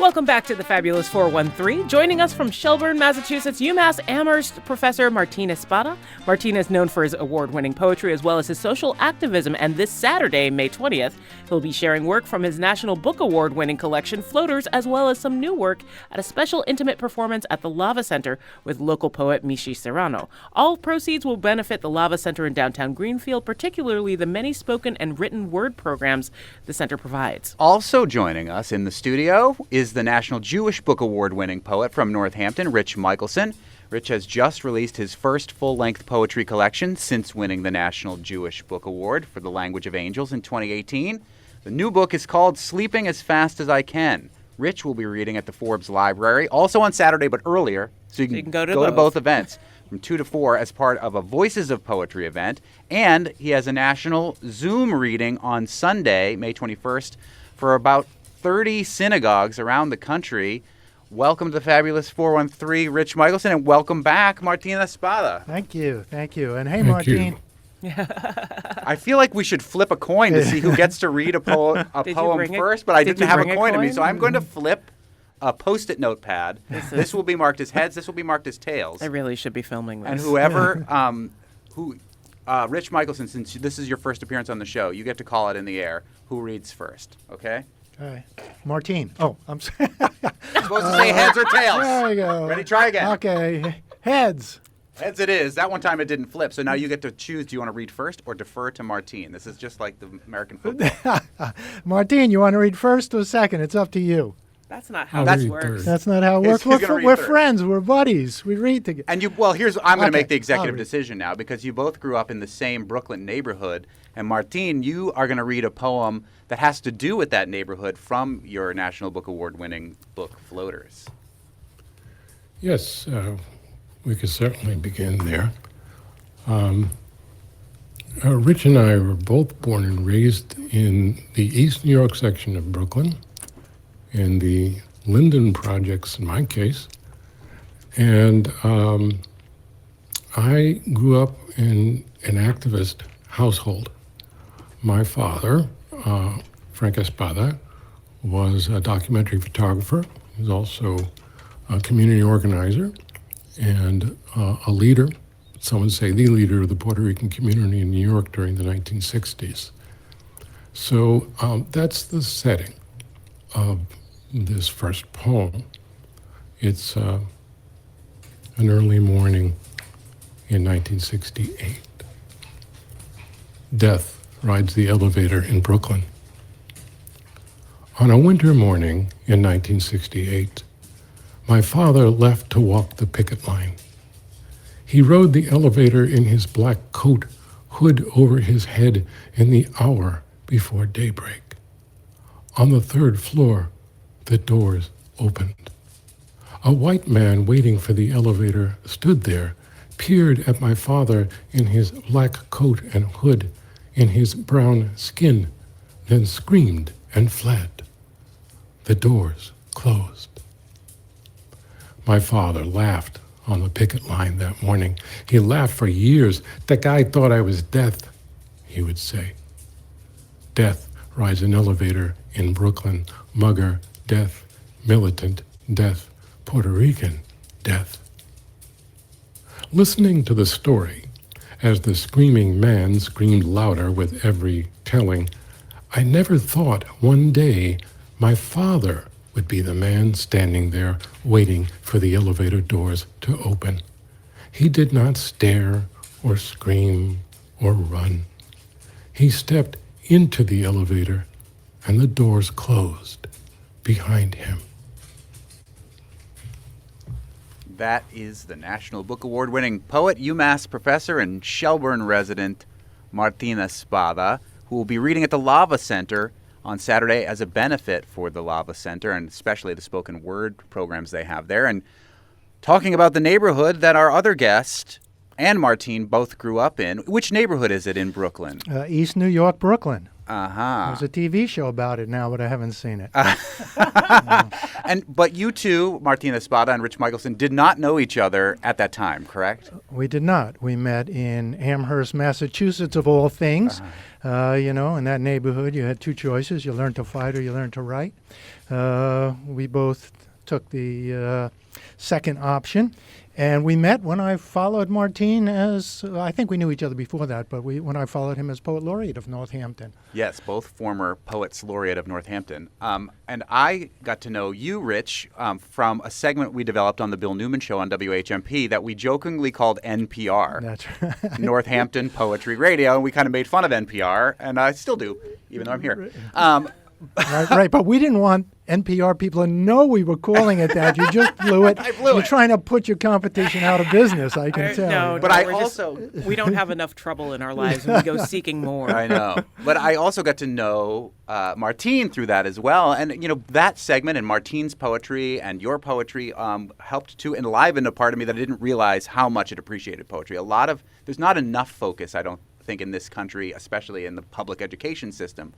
Welcome back to the Fabulous 413. Joining us from Shelburne, Massachusetts, UMass Amherst professor Martin Espada. Martin is known for his award-winning poetry as well as his social activism, and this Saturday, May 20th, he'll be sharing work from his National Book Award-winning collection, Floaters, as well as some new work at a special intimate performance at the Lava Center with local poet Michi Serrano. All proceeds will benefit the Lava Center in downtown Greenfield, particularly the many spoken and written word programs the center provides. Also joining us in the studio is the National Jewish Book Award-winning poet from Northampton, Rich Michelson. Rich has just released his first full-length poetry collection since winning the National Jewish Book Award for The Language of Angels in 2018. The new book is called Sleeping as Fast as I Can. Rich will be reading at the Forbes Library, also on Saturday, but earlier, so you can go to both events from 2 to 4 as part of a Voices of Poetry event. And he has a national Zoom reading on Sunday, May 21st, for about 30 synagogues around the country. Welcome to the Fabulous 413, Rich Michelson, and welcome back, Martin Espada. Thank you. And hey, Martin. I feel like we should flip a coin to see who gets to read a poem first, but I didn't have a coin to me, so I'm going to flip a Post-it notepad. This will be marked as heads. This will be marked as tails. I really should be filming this. And whoever, Rich Michelson, since this is your first appearance on the show, you get to call it in the air. Who reads first? Okay. All right. Martin. Oh, I'm sorry. You're supposed to say heads or tails. There we go. Ready? Try again. Okay. Heads. Heads it is. That one time it didn't flip. So now you get to choose. Do you want to read first or defer to Martin? This is just like the American football. Martin, you want to read first or second? It's up to you. That's not how this works. That's not how it works. We're friends. We're buddies. We read together. And I'm going to make the executive decision now because you both grew up in the same Brooklyn neighborhood. And Martin, you are going to read a poem that has to do with that neighborhood from your National Book Award-winning book, Floaters. Yes, we could certainly begin there. Rich and I were both born and raised in the East New York section of Brooklyn, in the Linden projects in my case. And I grew up in an activist household. My father, Frank Espada, was a documentary photographer. He was also a community organizer and a leader, some would say the leader of the Puerto Rican community in New York during the 1960s. So that's the setting of this first poem. It's an early morning in 1968. Death rides the elevator in Brooklyn. On a winter morning in 1968, my father left to walk the picket line. He rode the elevator in his black coat, hood over his head in the hour before daybreak. On the third floor, the doors opened. A white man waiting for the elevator stood there, peered at my father in his black coat and hood, in his brown skin, then screamed and fled. The doors closed. My father laughed on the picket line that morning. He laughed for years. "The guy thought I was death," he would say. Death rides an elevator in Brooklyn. Mugger, death. Militant, death. Puerto Rican, death. Listening to the story, as the screaming man screamed louder with every telling, I never thought one day my father would be the man standing there waiting for the elevator doors to open. He did not stare or scream or run. He stepped into the elevator and the doors closed behind him. That is the National Book Award-winning poet, UMass professor, and Shelburne resident Martin Espada, who will be reading at the Lava Center on Saturday as a benefit for the Lava Center and especially the spoken word programs they have there. And talking about the neighborhood that our other guest and Martin both grew up in. Which neighborhood is it in Brooklyn? East New York, Brooklyn. Uh-huh. There's a TV show about it now, but I haven't seen it. But you two, Martina Espada and Rich Michelson, did not know each other at that time, correct? We did not. We met in Amherst, Massachusetts, of all things. In that neighborhood, you had two choices. You learned to fight or you learned to write. We both took the second option. And we met when I followed Martine as, I think we knew each other before that, but when I followed him as Poet Laureate of Northampton. Yes, both former Poets Laureate of Northampton. And I got to know you, Rich, from a segment we developed on the Bill Newman Show on WHMP that we jokingly called NPR. That's right. Northampton Poetry Radio. And we kind of made fun of NPR, and I still do, even though I'm here. Right. But we didn't want NPR people to know we were calling it that. You just blew it. I blew You're it. trying to put your competition out of business, I can tell. No, But no, I we're also- we don't have enough trouble in our lives, and we go seeking more. I know. But I also got to know Martine through that as well. And, that segment and Martine's poetry and your poetry helped to enliven a part of me that I didn't realize how much it appreciated poetry. There's not enough focus, I don't think, in this country, especially in the public education system,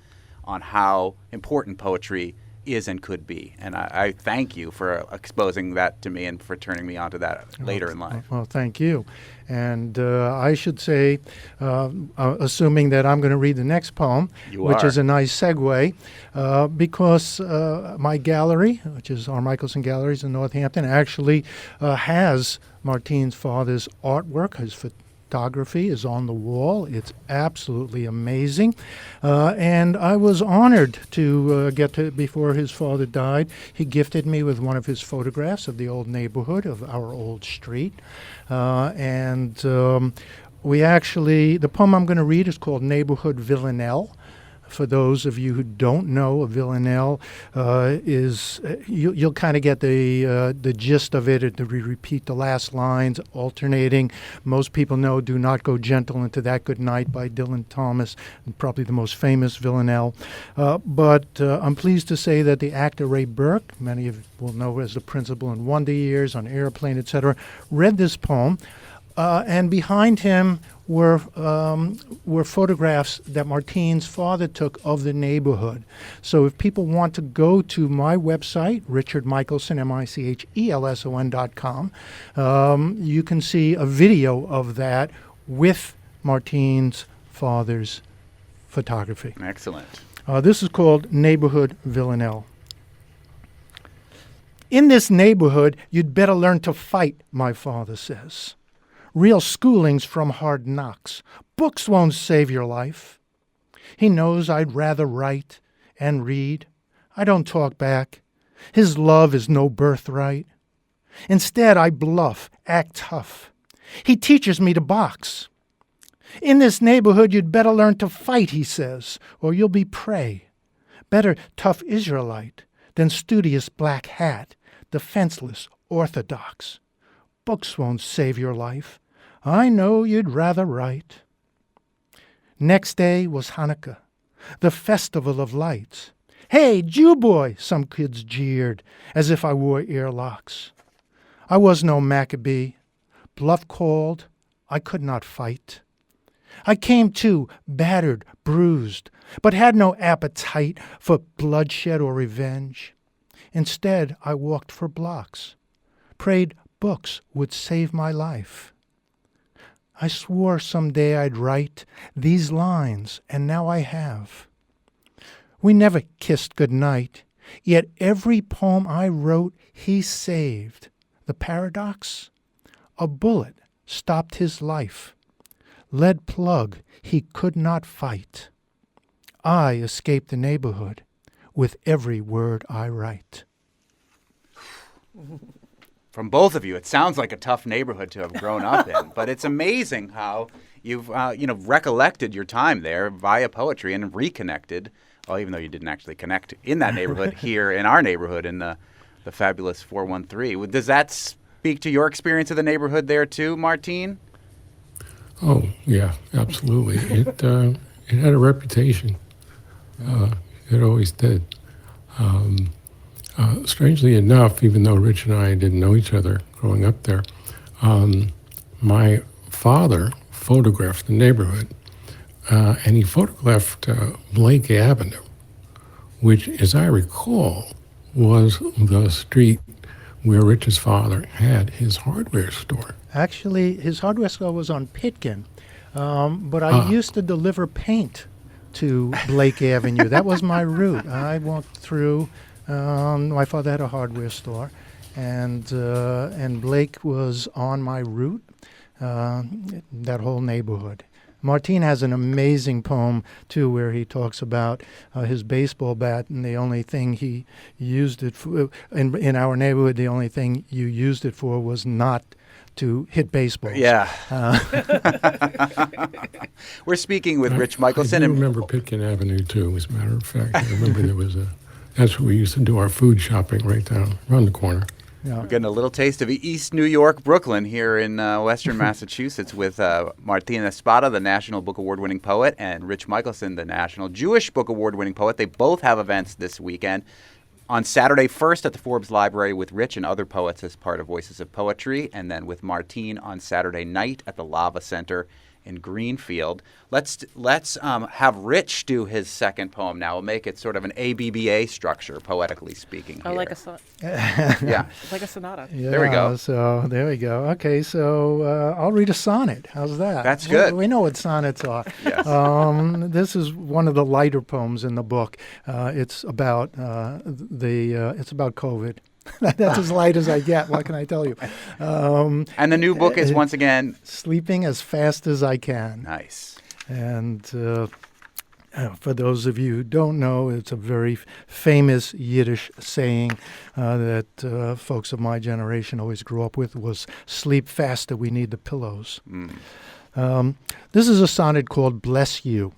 on how important poetry is and could be. And I thank you for exposing that to me and for turning me onto that later in life. Well, thank you. And I should say, assuming that I'm going to read the next poem, which is a nice segue, because my gallery, which is our Michelson Galleries in Northampton, actually has Martine's father's artwork, his photography is on the wall. It's absolutely amazing. And I was honored to get to, before his father died, he gifted me with one of his photographs of the old neighborhood, of our old street. We actually, the poem I'm going to read is called Neighborhood Villanelle. For those of you who don't know, a villanelle is, you'll kind of get the gist of it. We repeat the last lines, alternating. Most people know Do Not Go Gentle Into That Good Night by Dylan Thomas, and probably the most famous villanelle. But I'm pleased to say that the actor Ray Burke, many of you will know as the principal in Wonder Years, on Airplane, etc., read this poem. And behind him were photographs that Martine's father took of the neighborhood. So if people want to go to my website, Richard Michelson, MICHELSON.com, you can see a video of that with Martine's father's photography. Excellent. This is called Neighborhood Villanelle. In this neighborhood, you'd better learn to fight, my father says. Real schooling's from hard knocks. Books won't save your life. He knows I'd rather write and read. I don't talk back. His love is no birthright. Instead, I bluff, act tough. He teaches me to box. In this neighborhood, you'd better learn to fight, he says, or you'll be prey. Better tough Israelite than studious black hat, defenseless orthodox. Books won't save your life. I know you'd rather write. Next day was Hanukkah, the festival of lights. Hey, Jew boy, some kids jeered, as if I wore earlocks. I was no Maccabee. Bluff called, I could not fight. I came to, battered, bruised, but had no appetite for bloodshed or revenge. Instead, I walked for blocks, prayed books would save my life. I swore someday I'd write these lines, and now I have. We never kissed goodnight, yet every poem I wrote he saved. The paradox? A bullet stopped his life. Lead plug he could not fight. I escaped the neighborhood with every word I write. From both of you, it sounds like a tough neighborhood to have grown up in, but it's amazing how you've, recollected your time there via poetry and reconnected. Well, even though you didn't actually connect in that neighborhood, here in our neighborhood in the fabulous 413. Does that speak to your experience of the neighborhood there too, Martine? Oh, yeah, absolutely. It had a reputation. It always did. Strangely enough, even though Rich and I didn't know each other growing up there, my father photographed the neighborhood. and he photographed Blake Avenue, which, as I recall, was the street where Rich's father had his hardware store. Actually, his hardware store was on Pitkin, but I used to deliver paint to Blake Avenue. That was my route. I walked through. My father had a hardware store, and Blake was on my route. That whole neighborhood. Martine has an amazing poem too, where he talks about his baseball bat, and the only thing he used it for in our neighborhood, the only thing you used it for was not to hit baseballs. Yeah. We're speaking with Rich Michelson. I do remember Pitkin Avenue too, as a matter of fact. I remember there was that's where we used to do our food shopping, right down around the corner. Yeah. We're getting a little taste of East New York, Brooklyn, here in Western Massachusetts with Martin Espada, the National Book Award-winning poet, and Rich Michelson, the National Jewish Book Award-winning poet. They both have events this weekend. On Saturday, first at the Forbes Library with Rich and other poets as part of Voices of Poetry, and then with Martine on Saturday night at the Lava Center in Greenfield. Let's have Rich do his second poem now. We'll make it sort of an ABBA structure, poetically speaking. Oh, here. like a yeah, like a sonata. Yeah, there we go. So there we go. Okay, so I'll read a sonnet. How's that? That's good. We know what sonnets are. Yes. This is one of the lighter poems in the book. It's about it's about COVID. That's as light as I get. What can I tell you? And the new book is once again Sleeping as Fast as I Can. nice. And for those of you who don't know, it's a very famous Yiddish saying that folks of my generation always grew up with, was sleep faster, we need the pillows. This is a sonnet called Bless You.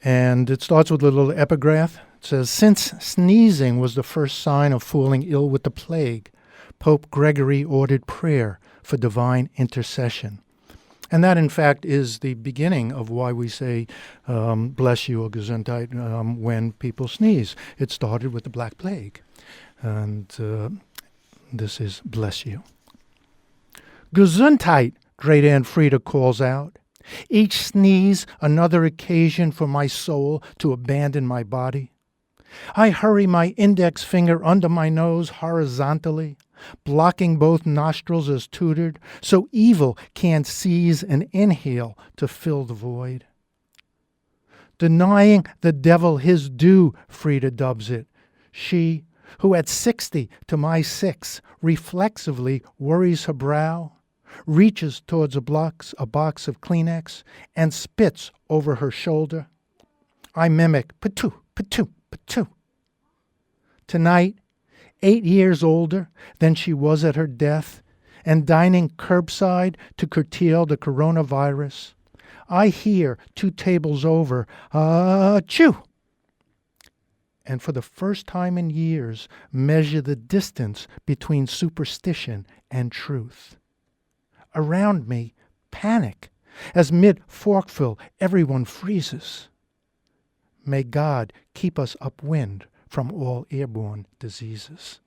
And it starts with a little epigraph. It says, since sneezing was the first sign of falling ill with the plague, Pope Gregory ordered prayer for divine intercession. And that, in fact, is the beginning of why we say bless you or Gesundheit when people sneeze. It started with the Black Plague. And this is bless you. Gesundheit, Great Aunt Frida calls out. Each sneeze, another occasion for my soul to abandon my body. I hurry my index finger under my nose horizontally, blocking both nostrils as tutored, so evil can't seize and inhale to fill the void. Denying the devil his due, Frida dubs it. She, who at 60 to my 6 reflexively worries her brow, reaches towards a box of Kleenex and spits over her shoulder. I mimic, patoo, patoo, patoo. Tonight, 8 years older than she was at her death, and dining curbside to curtail the coronavirus, I hear 2 tables over, chew. And for the first time in years, measure the distance between superstition and truth. Around me, panic, as mid-forkful everyone freezes. May God keep us upwind from all airborne diseases.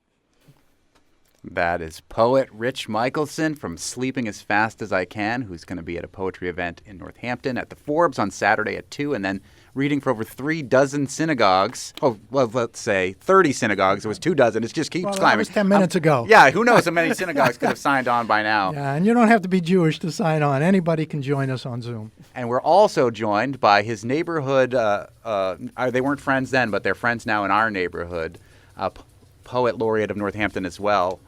That is poet Rich Michelson from Sleeping as Fast as I Can, who's going to be at a poetry event in Northampton at the Forbes on Saturday at 2, and then reading for over 36 synagogues. Oh, well, let's say 30 synagogues. It was 24. It just keeps climbing. That was 10 minutes ago. Yeah, who knows how many synagogues could have signed on by now. Yeah, and you don't have to be Jewish to sign on. Anybody can join us on Zoom. And we're also joined by his neighborhood, they weren't friends then, but they're friends now in our neighborhood, poet laureate of Northampton as well,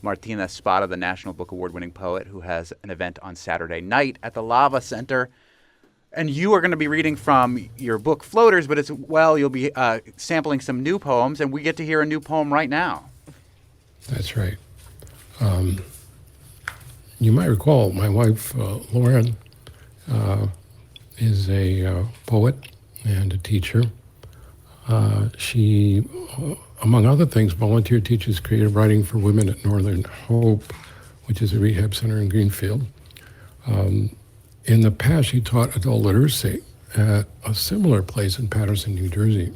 Martin Espada, the National Book Award-winning poet, who has an event on Saturday night at the Lava Center. And you are going to be reading from your book, Floaters, but as well, you'll be sampling some new poems, and we get to hear a new poem right now. That's right. You might recall my wife, Lauren, is a poet and a teacher. She, among other things, volunteer teaches creative writing for women at Northern Hope, which is a rehab center in Greenfield. In the past, she taught adult literacy at a similar place in Paterson, New Jersey.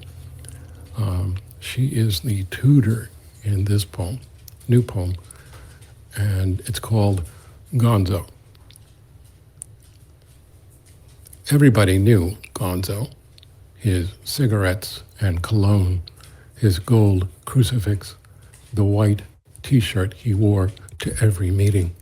She is the tutor in this poem, new poem, and it's called Gonzo. Everybody knew Gonzo, his cigarettes and cologne, his gold crucifix, the white T-shirt he wore to every meeting.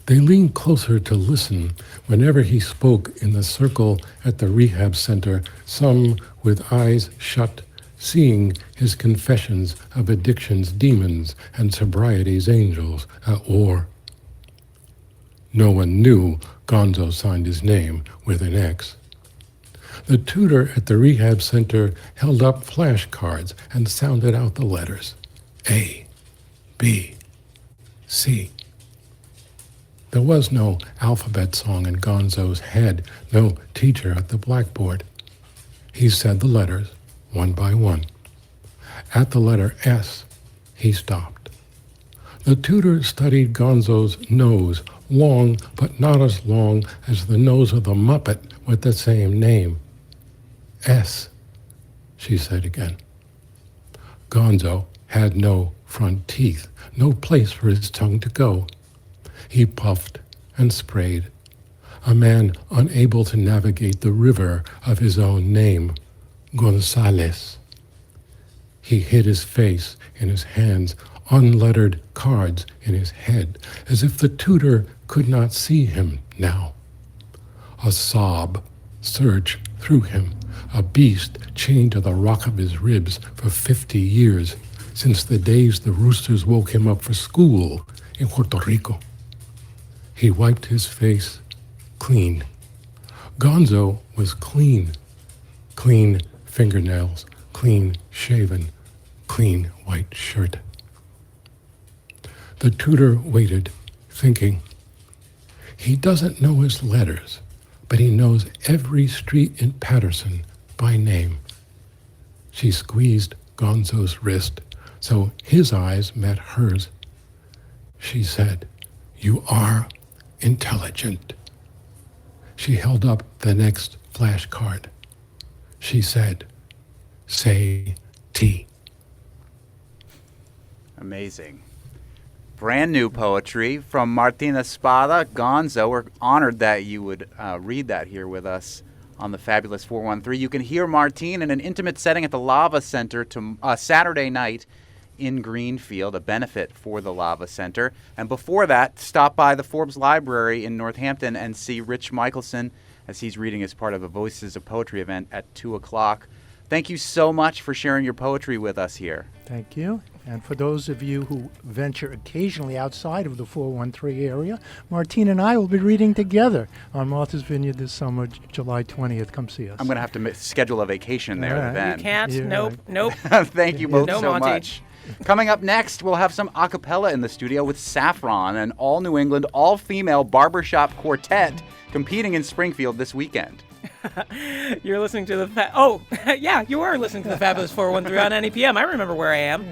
They leaned closer to listen whenever he spoke in the circle at the rehab center, some with eyes shut, seeing his confessions of addiction's demons and sobriety's angels at war. No one knew Gonzo signed his name with an X. The tutor at the rehab center held up flashcards and sounded out the letters A, B, C. There was no alphabet song in Gonzo's head, no teacher at the blackboard. He said the letters one by one. At the letter S, he stopped. The tutor studied Gonzo's nose, long but not as long as the nose of the Muppet with the same name. S, she said again. Gonzo had no front teeth, no place for his tongue to go. He puffed and sprayed, a man unable to navigate the river of his own name, Gonzales. He hid his face in his hands, unlettered cards in his head, as if the tutor could not see him now. A sob surged through him, a beast chained to the rock of his ribs for 50 years, since the days the roosters woke him up for school in Puerto Rico. He wiped his face clean. Gonzo was clean. Clean fingernails, clean shaven, clean white shirt. The tutor waited, thinking. He doesn't know his letters, but he knows every street in Patterson by name. She squeezed Gonzo's wrist so his eyes met hers. She said, "You are intelligent." She held up the next flashcard. She said, "Say T." Amazing. Brand new poetry from Martina Espada. Gonzo, we're honored that you would read that here with us on the Fabulous 413. You can hear Martine in an intimate setting at the Lava Center Saturday night in Greenfield, a benefit for the Lava Center. And before that, stop by the Forbes Library in Northampton and see Rich Michelson as he's reading as part of a Voices of Poetry event at 2 o'clock. Thank you so much for sharing your poetry with us here. Thank you. And for those of you who venture occasionally outside of the 413 area, Martine and I will be reading together on Martha's Vineyard this summer, July 20th. Come see us. I'm going to have to schedule a vacation there Yeah. then. You can't. Yeah. Nope. Thank you both No, so Monty. much. Coming up next, we'll have some a cappella in the studio with Saffron, an all-New England, all-female barbershop quartet competing in Springfield this weekend. You're listening to the yeah, you are listening to the Fabulous 413 on NEPM. I remember where I am.